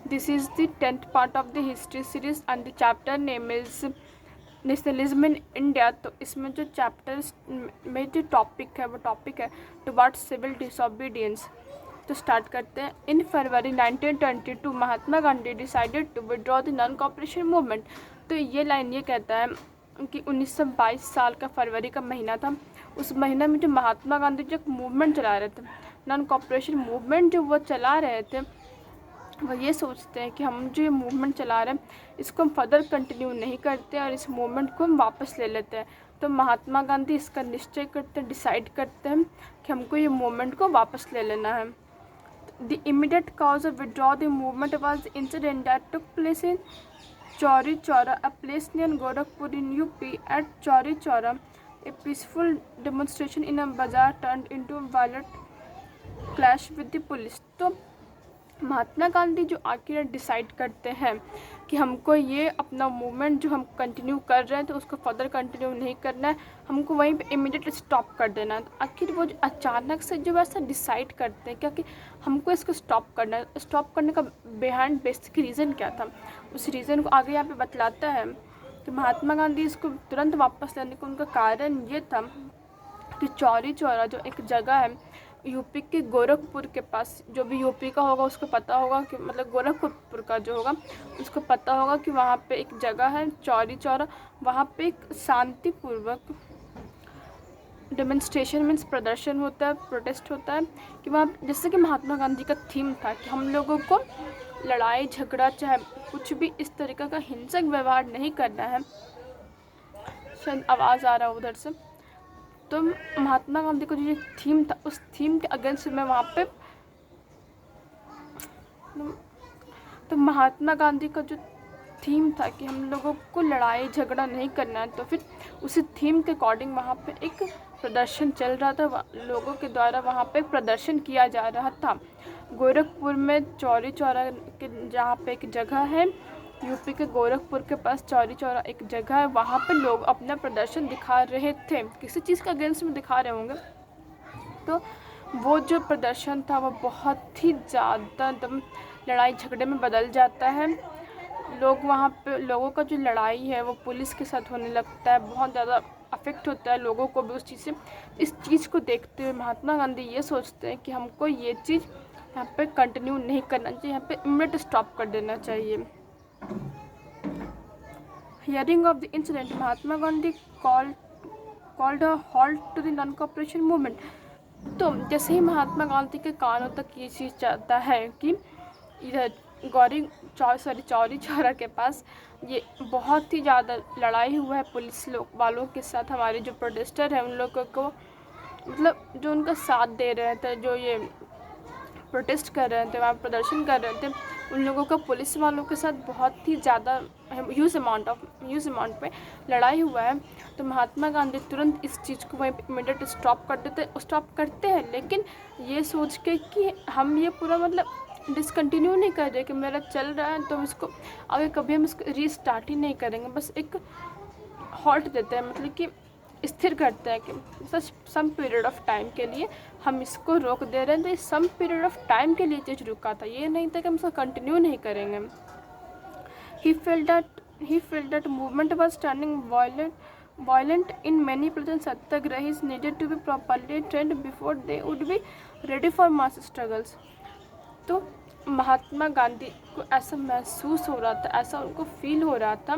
This is the 10th part of the history series and the chapter name is nationalism in India. तो इसमें जो chapter में जो topic है वो टॉपिक है टुवर्ड्स सिविल डिसोबीडियंस। तो स्टार्ट करते हैं। In February 1922 Mahatma Gandhi decided to withdraw the non cooperation movement. तो ये लाइन ये कहता है कि 1922 साल का फरवरी का महीना था। उस महीने में जो महात्मा गांधी जो एक मूवमेंट चला रहे थे, नॉन कॉपरेशन मूवमेंट जो वो चला रहे थे, वो ये सोचते हैं कि हम जो ये मूवमेंट चला रहे हैं इसको हम फर्दर कंटिन्यू नहीं करते और इस मूवमेंट को हम वापस ले लेते हैं। तो महात्मा गांधी इसका निश्चय करते हैं, डिसाइड करते हैं कि हमको ये मूवमेंट को वापस ले लेना है। The immediate cause of withdraw the movement was the incident that took place in Chauri Chaura, a place near Gorakhpur in UP. At Chauri Chaura a peaceful demonstration in a bazaar turned into violent clash with the police. तो महात्मा गांधी जो आखिर decide करते हैं कि हमको ये अपना movement जो हम कंटिन्यू कर रहे हैं तो उसको फर्दर कंटिन्यू नहीं करना है, हमको वहीं पे इमीडिएट स्टॉप कर देना है। तो आखिर वो जो अचानक से जो ऐसा डिसाइड करते हैं क्या कि हमको इसको स्टॉप करना है, स्टॉप करने का बिहाइंड बेसिक रीज़न क्या था, उस रीज़न को आगे यहाँ पे बतलाता है कि महात्मा गांधी इसको तुरंत वापस लेने का उनका कारण ये था कि चौरी चौरा जो एक जगह है यूपी के गोरखपुर के पास, जो भी यूपी का होगा उसको पता होगा कि मतलब गोरखपुर का जो होगा उसको पता होगा कि वहाँ पे एक जगह है चौरी चौरा, वहाँ पे एक शांतिपूर्वक डेमोन्स्ट्रेशन मीन्स प्रदर्शन होता है, प्रोटेस्ट होता है कि वहाँ जैसे कि महात्मा गांधी का थीम था कि हम लोगों को लड़ाई झगड़ा चाहे कुछ भी इस तरीक़े का हिंसक व्यवहार नहीं करना है। शायद आवाज़ आ रहा है उधर से। तो महात्मा गांधी का जो थीम था उस थीम के अगेंस्ट में वहाँ पे तो महात्मा गांधी का जो थीम था कि हम लोगों को लड़ाई झगड़ा नहीं करना है, तो फिर उसी थीम के अकॉर्डिंग वहाँ पे एक प्रदर्शन चल रहा था, लोगों के द्वारा वहाँ पे प्रदर्शन किया जा रहा था गोरखपुर में चौरी चौरा के जहाँ पे एक जगह है यूपी के गोरखपुर के पास चौरी चौरा एक जगह है, वहाँ पे लोग अपना प्रदर्शन दिखा रहे थे, किसी चीज़ के अगेंस्ट में दिखा रहे होंगे। तो वो जो प्रदर्शन था वो बहुत ही ज़्यादा एकदम लड़ाई झगड़े में बदल जाता है। लोग वहाँ पे लोगों का जो लड़ाई है वो पुलिस के साथ होने लगता है, बहुत ज़्यादा अफेक्ट होता है लोगों को भी उस चीज़ से। इस चीज़ को देखते हुए महात्मा गांधी ये सोचते हैं कि हमको ये चीज़ यहाँ पे कंटिन्यू नहीं करना चाहिए, यहाँ पे इमीडिएट स्टॉप कर देना चाहिए। Hearing of the incident, Mahatma Gandhi called a halt to the non-cooperation movement. तो जैसे ही महात्मा गांधी के कानों तक ये चीज़ जाता है कि इधर चौरी चौरा के पास ये बहुत ही ज़्यादा लड़ाई हुआ है पुलिस लोग वालों के साथ, हमारे जो प्रोटेस्टर हैं उन लोगों को मतलब जो उनका साथ दे रहे थे, जो ये प्रोटेस्ट कर रहे थे, वहाँ प्रदर्शन कर रहे थे, उन लोगों का पुलिस वालों के साथ बहुत ही ज़्यादा ह्यूज अमाउंट पे लड़ाई हुआ है। तो महात्मा गांधी तुरंत इस चीज़ को वहीं इमीडिएट स्टॉप करते हैं, लेकिन ये सोच के कि हम ये पूरा मतलब डिसकंटिन्यू नहीं कर रहे कि मेरा चल रहा है तो हम इसको आगे कभी हम इसको रीस्टार्ट ही नहीं करेंगे, बस एक हॉल्ट देते हैं, मतलब कि स्थिर करते हैं कि सच सम पीरियड ऑफ टाइम के लिए हम इसको रोक दे रहे हैं। तो इस सम पीरियड ऑफ टाइम के लिए चीज़ रुका था, ये नहीं था कि हम इसको कंटिन्यू नहीं करेंगे। ही felt that movement was turning violent in many places. Satyagrahis needed to be properly trained before they would be ready for mass struggles. तो महात्मा गांधी को ऐसा महसूस हो रहा था, ऐसा उनको फील हो रहा था,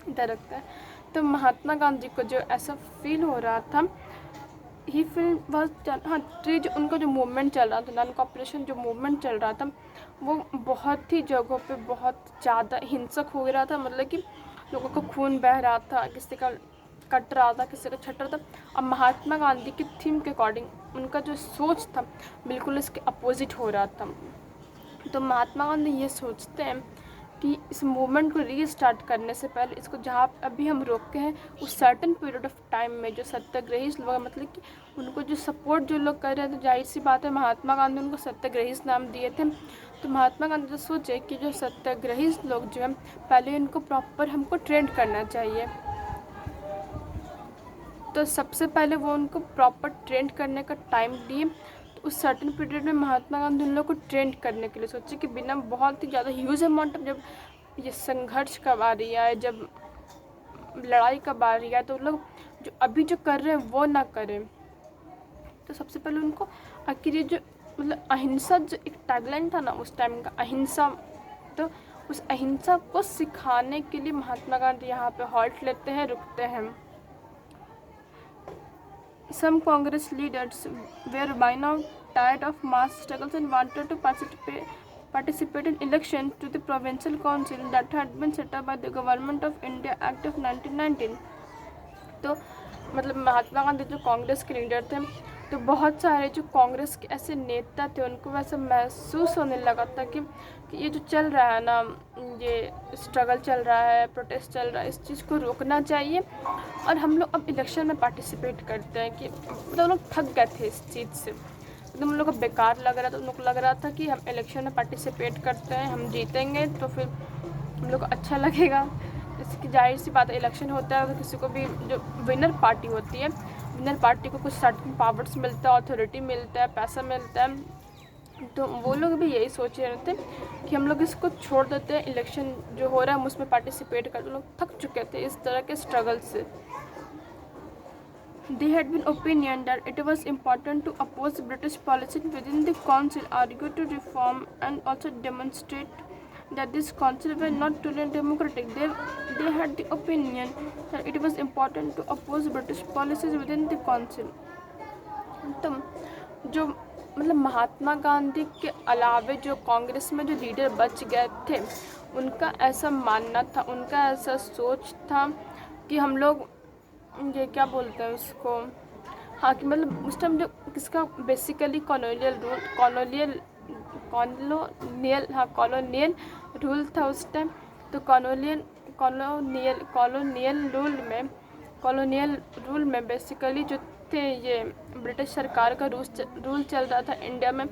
इधर रखता है। तो महात्मा गांधी को जो ऐसा फील हो रहा था, ही फील बहुत जो उनका जो मूवमेंट चल रहा था, नॉन कॉपरेशन जो मूवमेंट चल रहा था वो बहुत ही जगहों पे बहुत ज़्यादा हिंसक हो रहा था, मतलब कि लोगों को खून बह रहा था, किसी का कट रहा था, किसी का छट रहा था। अब महात्मा गांधी की थीम के अकॉर्डिंग उनका जो सोच था बिल्कुल इसके अपोजिट हो रहा था। तो महात्मा गांधी ये सोचते हैं कि इस मूवमेंट को रीस्टार्ट करने से पहले इसको जहाँ अभी हम रोके हैं उस सर्टन पीरियड ऑफ टाइम में जो सत्याग्रही लोग मतलब कि उनको जो सपोर्ट जो लोग कर रहे थे, जाहिर सी बात है महात्मा गांधी उनको सत्याग्रही नाम दिए थे। तो महात्मा गांधी तो सोचे कि जो सत्याग्रही लोग जो हैं पहले इनको प्रॉपर हमको ट्रेंड करना चाहिए। तो सबसे पहले वो उनको प्रॉपर ट्रेंड करने का टाइम दिए। तो उस सर्टेन पीरियड में महात्मा गांधी उन लोग को ट्रेंड करने के लिए सोचे कि बिना बहुत ही ज़्यादा ह्यूज अमाउंट ऑफ, जब ये संघर्ष का बारी आए, जब लड़ाई का बारी आए, तो लोग जो अभी जो कर रहे हैं वो ना करें। तो सबसे पहले उनको आखिर ये जो मतलब अहिंसा जो एक टैगलाइन था ना उस टाइम का, अहिंसा, तो उस अहिंसा को सिखाने के लिए महात्मा गांधी यहाँ पे हॉल्ट लेते हैं, रुकते हैं। Some Congress leaders were by now tired of mass struggles and wanted to participate in election to the provincial council that had been set up by the Government of India Act of 1919। तो मतलब महात्मा गांधी जो कांग्रेस के leader थे, तो बहुत सारे जो कांग्रेस के ऐसे नेता थे उनको वैसा महसूस होने लगा था कि ये जो चल रहा है ना, ये स्ट्रगल चल रहा है, प्रोटेस्ट चल रहा है, इस चीज़ को रोकना चाहिए और हम लोग अब इलेक्शन में पार्टिसिपेट करते हैं। कि मतलब लोग थक गए थे इस चीज़ से, एकदम उन लोग को बेकार लग रहा था। उन लोग को लग रहा था कि हम इलेक्शन में पार्टिसिपेट करते हैं, हम जीतेंगे तो फिर हम लोग को अच्छा लगेगा। जैसे कि जाहिर सी बात है, इलेक्शन होता है तो किसी को भी जो विनर पार्टी होती है, विनर पार्टी को कुछ सर्टेन पावर्स मिलता है, अथॉरिटी मिलता है, पैसा मिलता है। तो वो लोग भी यही सोच रहे थे कि हम लोग इसको छोड़ देते हैं, इलेक्शन जो हो रहा है हम उसमें पार्टिसिपेट कर। लोग थक चुके थे इस तरह के स्ट्रगल से। They had been opinion that it was important to oppose British policy within the council, argue to reform and also demonstrate that this council were not truly democratic. They had the opinion that it was important to oppose British policies within the council। तो जो मतलब महात्मा गांधी के अलावे जो कांग्रेस में जो leader बच गए थे, उनका ऐसा मानना था, उनका ऐसा सोच था कि हम लोग ये क्या बोलते हैं उसको, हाँ, कि मतलब उस टाइम जो किसका बेसिकली कॉलोनियल रूल था उस टाइम। तो कॉलोनियल रूल में बेसिकली जो थे ये ब्रिटिश सरकार का रूल चल रहा था इंडिया में।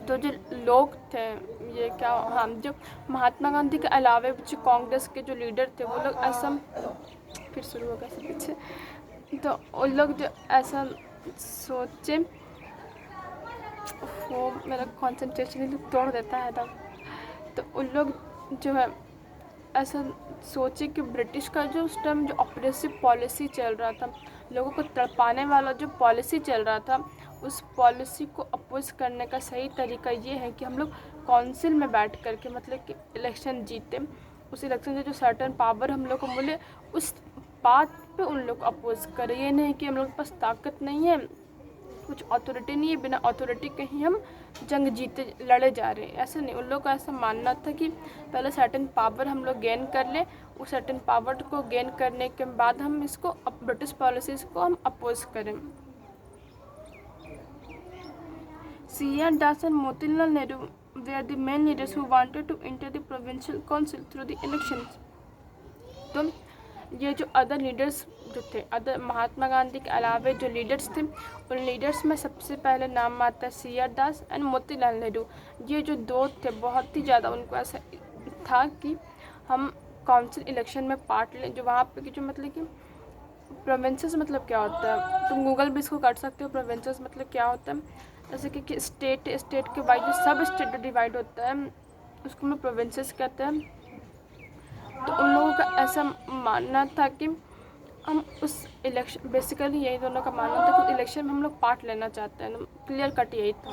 तो जो लोग थे ये क्या, हाँ, जो महात्मा गांधी के अलावे जो कांग्रेस के जो लीडर थे वो लोग ऐसा, फिर शुरू हो गया सब पीछे, तो उन लोग जो ऐसा सोचे, वो मेरा कंसंट्रेशन ही तोड़ देता है तब। तो उन लोग जो है ऐसा सोचे कि ब्रिटिश का जो उस टाइम जो ऑपरेसिव पॉलिसी चल रहा था, लोगों को तड़पाने वाला जो पॉलिसी चल रहा था, उस पॉलिसी को अपोज करने का सही तरीका ये है कि हम लोग काउंसिल में बैठ करके मतलब कि इलेक्शन जीते, उस इलेक्शन से जो सर्टेन पावर हम लोग को मिले उस बात पे उन लोग को अपोज करें। ये नहीं कि हम लोग के पास ताकत नहीं है, कुछ अथॉरिटी नहीं है, बिना अथॉरिटी के ही हम जंग जीते लड़े जा रहे हैं, ऐसा नहीं। उन लोग का ऐसा मानना था कि पहले सर्टेन पावर हम लोग गेन कर लें, उस सर्टेन पावर को गेन करने के बाद हम इसको ब्रिटिश पॉलिसीज़ को हम अपोज करें। C.R. Das and Motilal Nehru were the main leaders who wanted to enter the provincial council through the elections। तो ये जो अदर लीडर्स जो थे, अदर महात्मा गांधी के अलावे जो लीडर्स थे, उन लीडर्स में सबसे पहले नाम आता है C.R. Das and Motilal Nehru. ये जो दो थे बहुत ही ज़्यादा उनको ऐसा था कि हम काउंसिल इलेक्शन में पार्ट लें, जो वहाँ पे की जो मतलब कि प्रोविंसेस मतलब क्या होता है, तुम गूगल भी इसको कर सकते हो, प्रोविंसेस मतलब क्या होता है। जैसे कि स्टेट के वाइज जो सब स्टेट डिवाइड होता है उसको हम प्रोविंसेस कहते हैं। तो उन लोगों का ऐसा मानना था कि हम उस इलेक्शन, बेसिकली यही दोनों का मानना था कि इलेक्शन में हम लोग पार्ट लेना चाहते हैं, क्लियर कट यही था।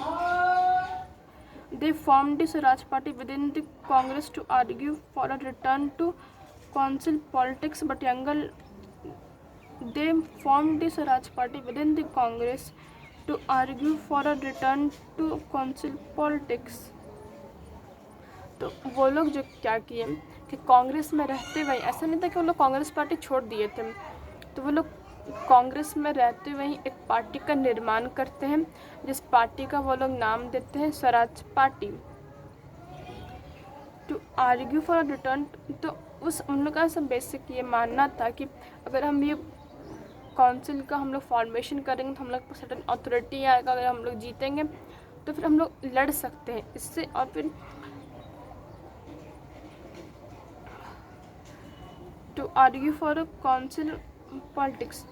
They formed the Swaraj party within the Congress to argue for a return to council politics but younger They formed the Swaraj Party within the Congress to argue for a return to council politics। तो वो लोग जो क्या किए कि कांग्रेस में रहते हुए, ऐसा नहीं था कि वो लोग कांग्रेस पार्टी छोड़ दिए थे, तो वो लोग कांग्रेस में रहते हुए एक पार्टी का निर्माण करते हैं, जिस पार्टी का वो लोग नाम देते हैं Swaraj party. To argue for a return, तो उस उन लोग का सब बेसिक ये मानना था कि अगर हम ये काउंसिल का हम लोग फॉर्मेशन करेंगे तो हम लोग को सर्टेन अथॉरिटी आएगा, अगर हम लोग जीतेंगे तो फिर हम लोग लड़ सकते हैं इससे। और फिर to argue for a council politics,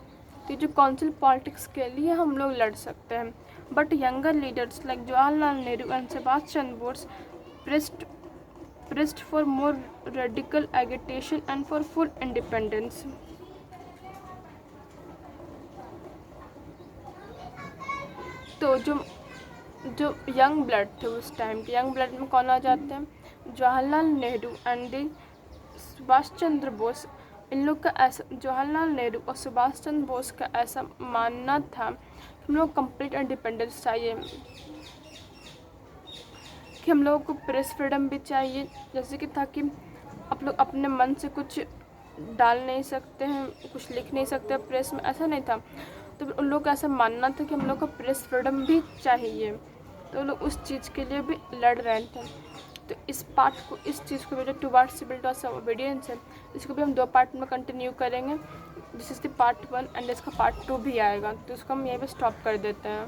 तो जो काउंसिल पॉलिटिक्स के लिए हम लोग लड़ सकते हैं। But younger leaders like Jawaharlal Nehru and Subhash Chandra Bose pressed for more radical agitation and for full independence. तो जो यंग ब्लड थे उस टाइम के, यंग ब्लड में कौन आ जाते हैं? जवाहरलाल नेहरू एंड सुभाष चंद्र बोस। इन लोग का ऐसा, जवाहरलाल नेहरू और सुभाष चंद्र बोस का ऐसा मानना था कि हम लोग कंप्लीट इंडिपेंडेंस चाहिए, कि हम लोगों को प्रेस फ्रीडम भी चाहिए, जैसे कि था कि आप लोग अपने मन से कुछ डाल नहीं सकते हैं, कुछ लिख नहीं सकते प्रेस में, ऐसा नहीं था। तो उन लोग का ऐसा मानना था कि हम लोग को प्रेस फ्रीडम भी चाहिए, तो लोग उस चीज़ के लिए भी लड़ रहे थे। तो इस पार्ट को, इस चीज़ को, जो टुवर्ड्स सिविल डिसोबीडियंस है, इसको भी हम 2 पार्ट में कंटिन्यू करेंगे। This is the part 1 and इसका पार्ट 2 भी आएगा, तो इसको हम यहीं पे स्टॉप कर देते हैं।